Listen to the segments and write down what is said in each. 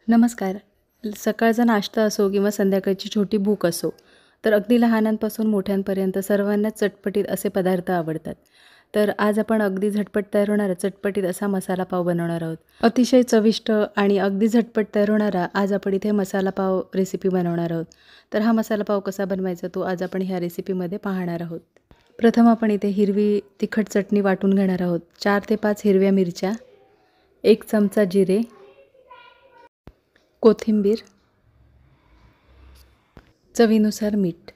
नमस्कार. सकाळचा नाश्ता असो किंवा संध्याकाळची छोटी भूक असो, तर अगदी लहानांपासून मोठ्यांपर्यंत सर्वांनाच चटपटीत असे पदार्थ आवडतात. तर आज आपण अगदी झटपट तयार होणारा चटपटीत असा मसाला पाव बनवणार आहोत. अतिशय चविष्ट आणि अगदी झटपट तयार होणारा आज आपण इथे मसाला पाव रेसिपी बनवणार आहोत. तर हा मसाला पाव कसा बनवायचा तो आज आपण ह्या रेसिपीमध्ये पाहणार आहोत. प्रथम आपण इथे हिरवी तिखट चटणी वाटून घेणार आहोत. 4 ते 5 हिरव्या मिरच्या, 1 चमचा जिरे, कोथिंबीर, चवीनुसार मीठ.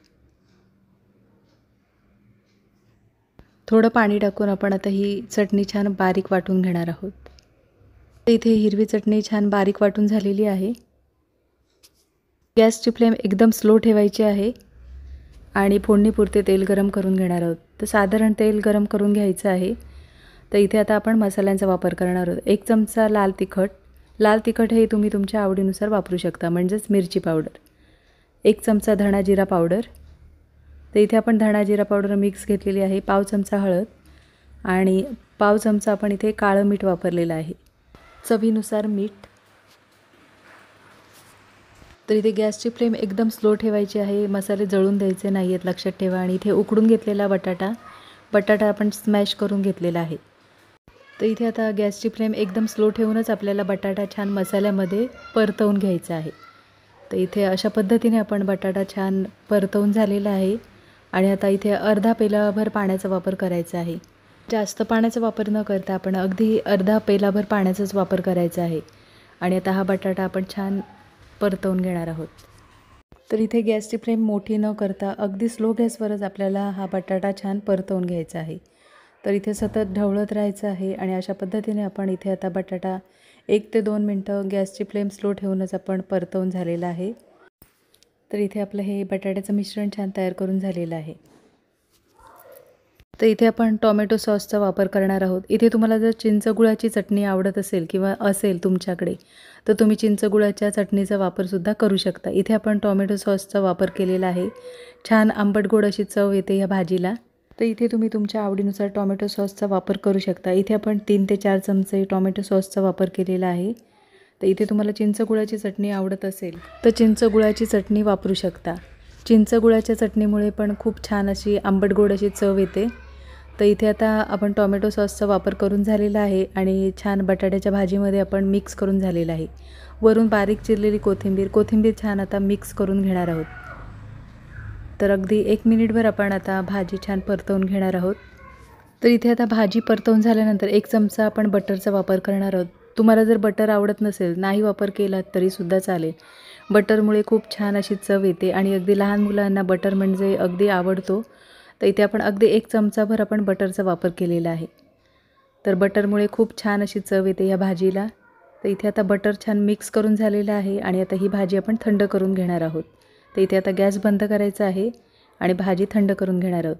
थोडं पाणी टाकून आपण आता ही चटणी छान बारीक वाटून घेणार आहोत. इथे हिरवी चटणी छान बारीक वाटून झालेली आहे. गॅसची फ्लेम एकदम स्लो ठेवायची आहे आणि फोडणीपुरते तेल गरम करून घेणार आहोत. तर साधारण तेल गरम करून घ्यायचं आहे. तर इथे आता आपण मसाल्यांचा वापर करणार आहोत. 1 चमचा लाल तिखट. लाल तिखट हे तुम्ही तुमच्या आवडीनुसार वापरू शकता, म्हणजेच मिरची पावडर. 1 चमचा धणा जिरा पावडर. तर इथे आपण धणा जिरा पावडर मिक्स घेतलेली आहे. पाव चमचा हळद आणि पाव चमचा आपण इथे काळं मीठ वापरलेलं आहे. चवीनुसार मीठ. तर इथे गॅसची फ्लेम एकदम स्लो ठेवायची आहे. मसाले जळून द्यायचे नाही आहेत, लक्षात ठेवा. आणि इथे उकडून घेतलेला बटाटा आपण स्मॅश करून घेतलेला आहे. तर इथे आता गॅसची फ्लेम एकदम स्लो ठेवूनच आपल्याला बटाटा छान मसाल्यामध्ये परतवून घ्यायचा आहे. तर इथे अशा पद्धतीने आपण बटाटा छान परतवून झालेला आहे आणि आता इथे अर्धा पेलाभर पाण्याचा वापर करायचा आहे. जास्त पाण्याचा वापर न करता आपण अगदी अर्धा पेलाभर पाण्याचाच वापर करायचा आहे. आणि आता हा बटाटा आपण छान परतवून घेणार आहोत. तर इथे गॅसची फ्लेम मोठी न करता अगदी स्लो गॅसवरच आपल्याला हा बटाटा छान परतवून घ्यायचा आहे. तर इथे सतत ढवळत राहायचं आहे आणि अशा पद्धतीने आपण इथे आता बटाटा 1 ते 2 मिनटं गॅसची फ्लेम स्लो ठेवूनच आपण परतवून झालेला आहे. तर इथे आपलं हे बटाट्याचं मिश्रण छान तयार करून झालेलं आहे. तर इथे आपण टोमॅटो सॉसचा वापर करणार आहोत. इथे तुम्हाला जर चिंचगुळाची चटणी आवडत असेल किंवा असेल तुमच्याकडे, तर तुम्ही चिंचगुळाच्या चटणीचा वापरसुद्धा करू शकता. इथे आपण टोमॅटो सॉसचा वापर केलेला आहे. छान आंबट-गोड अशी चव येते या भाजीला. तर इथे तुम्ही तुमच्या आवडीनुसार टोमॅटो सॉसचा वापर करू शकता. इथे आपण 3 ते 4 चमचे टोमॅटो सॉसचा वापर केलेला आहे. तर इथे तुम्हाला चिंचगुळाची चटणी आवडत असेल तर चिंचगुळाची चटणी वापरू शकता. चिंचगुळाच्या चटणीमुळे पण खूप छान अशी आंबट-गोड अशी चव येते. तर इथे आता आपण टोमॅटो सॉसचा वापर करून झालेला आहे आणि छान बटाट्याच्या भाजीमध्ये आपण मिक्स करून झालेला आहे. वरून बारीक चिरलेली कोथिंबीर छान आता मिक्स करून घेणार आहोत. तर अगदी 1 मिनिटभर आपण आता भाजी छान परतवून घेणार आहोत. तर इथे आता भाजी परतवून झाल्यानंतर 1 चमचा आपण बटरचा वापर करणार आहोत. तुम्हाला जर बटर आवडत नसेल, नाही वापर केला तरीसुद्धा चालेल. बटरमुळे खूप छान अशी चव येते आणि अगदी लहान मुलांना बटर म्हणजे अगदी आवडतो. तर इथे आपण अगदी 1 चमचाभर आपण बटरचा वापर केलेला आहे. तर बटरमुळे खूप छान अशी चव येते या भाजीला. तर इथे आता बटर छान मिक्स करून झालेलं आहे आणि आता ही भाजी आपण थंड करून घेणार आहोत. तर इथे आता गॅस बंद करायचा आहे आणि भाजी थंड करून घेणार आहोत.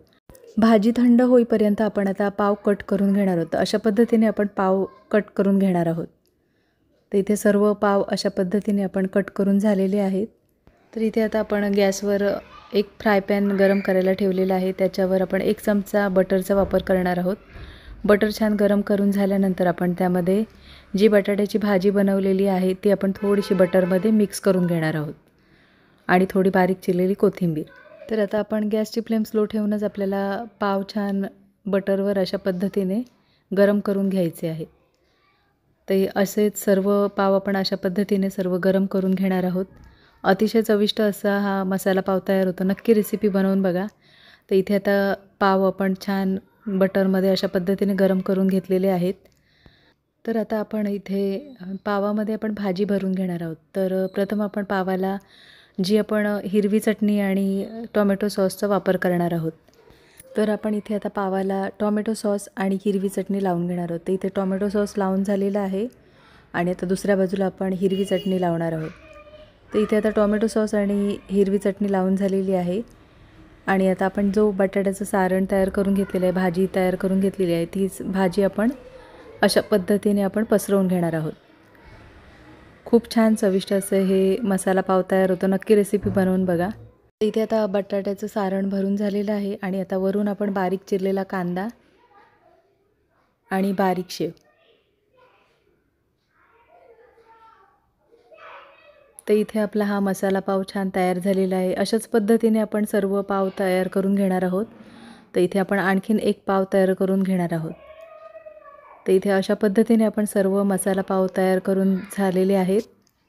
भाजी थंड होईपर्यंत आपण आता पाव कट करून घेणार आहोत. अशा पद्धतीने आपण पाव कट करून घेणार आहोत. तर इथे सर्व पाव अशा पद्धतीने आपण कट करून झालेले आहेत. तर इथे आता आपण गॅसवर एक फ्राय पॅन गरम करायला ठेवलेला आहे. त्याच्यावर आपण 1 चमचा बटरचा वापर करणार आहोत. बटर छान गरम करून झाल्यानंतर आपण त्यामध्ये जी बटाट्याची भाजी बनवलेली आहे ती आपण थोडीशी बटरमध्ये मिक्स करून घेणार आहोत आणि थोडी बारीक चिरलेली कोथिंबीर. तर आता आपण गॅसची फ्लेम स्लो ठेवूनच आपल्याला पाव छान बटरवर अशा पद्धतीने गरम करून घ्यायचे आहेत. ते असेच सर्व पाव आपण अशा पद्धतीने सर्व गरम करून घेणार आहोत. अतिशय चविष्ट असा हा मसाला पाव तयार होतो. नक्की रेसिपी बनवून बघा. तर इथे आता पाव आपण छान बटरमध्ये अशा पद्धतीने गरम करून घेतलेले आहेत. तर आता आपण इथे पावामध्ये आपण भाजी भरून घेणार आहोत. तर प्रथम आपण पावाला जी आपण हिरवी चटणी आणि टोमॅटो सॉसचा वापर करणार आहोत. तर आपण इथे आता पावाला टोमॅटो सॉस आणि हिरवी चटणी लावून घेणार आहोत. तर इथे टोमॅटो सॉस लावून झालेला आहे आणि आता दुसऱ्या बाजूला आपण हिरवी चटणी लावणार आहोत. तर इथे आता टोमॅटो सॉस आणि हिरवी चटणी लावून झालेली आहे आणि आता आपण जो बटाट्याचं सारण तयार करून घेतलेलं आहे, भाजी तयार करून घेतलेली आहे, तीच भाजी आपण अशा पद्धतीने आपण पसरवून घेणार आहोत. खूप छान चविष्ट असं हे मसाला पाव तयार होतो. नक्की रेसिपी बनवून बघा. इथे आता बटाट्याचं सारण भरून झालेलं आहे आणि आता वरून आपण बारीक चिरलेला कांदा आणि बारीक शेव तर इथे आपला हा मसाला पाव छान तयार झालेला आहे. अशाच पद्धतीने आपण सर्व पाव तयार करून घेणार आहोत. तर इथे आपण आणखीन एक पाव तयार करून घेणार आहोत. तर इथे अशा पद्धतीने आपण सर्व मसाला पाव तयार करून झालेले आहेत.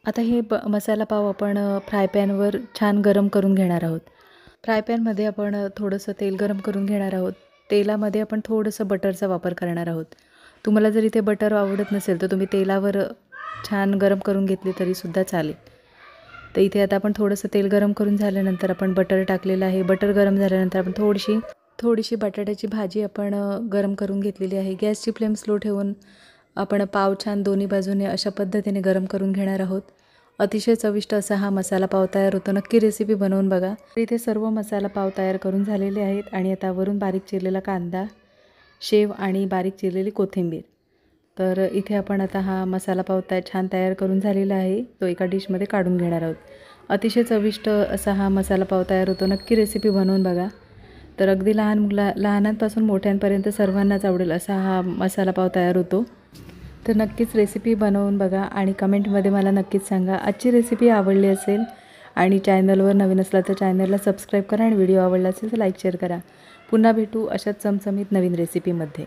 आता हे मसाला पाव आपण फ्राय पॅनवर छान गरम करून घेणार आहोत. फ्राय पॅनमध्ये आपण थोडंसं तेल गरम करून घेणार आहोत. तेलामध्ये आपण थोडंसं बटरचा वापर करणार आहोत. तुम्हाला जर इथे बटर आवडत नसेल तर तुम्ही तेलावर छान गरम करून घेतली तरीसुद्धा चालेल. तर इथे आता आपण थोडंसं तेल गरम करून झाल्यानंतर आपण बटर टाकलेलं आहे. बटर गरम झाल्यानंतर आपण थोडीशी बटाट्याची भाजी आपण गरम करून घेतलेली आहे. गॅसची फ्लेम स्लो ठेवून आपण पाव छान दोन्ही बाजूने अशा पद्धतीने गरम करून घेणार आहोत. अतिशय चविष्ट असा हा मसाला पाव तयार होतो. नक्की रेसिपी बनवून बघा. इथे सर्व मसाला पाव तयार करून झालेले आहेत आणि आता वरून बारीक चिरलेला कांदा, शेव आणि बारीक चिरलेली कोथिंबीर. तर इथे आपण आता हा मसाला पाव छान तयार करून झालेला आहे. तो एका डिशमध्ये काढून घेणार आहोत. अतिशय चविष्ट असा हा मसाला पाव तयार होतो. नक्की रेसिपी बनवून बघा. तर अगदी लहानांपासून मोठ्यांपर्यंत सर्वांनाच आवडेल असा हा मसाला पाव तयार होतो. तर नक्कीच रेसिपी बनवून बघा आणि कमेंटमध्ये मला नक्कीच सांगा. आजची रेसिपी आवडली असेल आणि चॅनलवर नवीन असला तर चॅनलला सबस्क्राईब करा आणि व्हिडिओ आवडला असेल तर लाईक शेअर करा. पुन्हा भेटू अशाच चमचमीत नवीन रेसिपीमध्ये.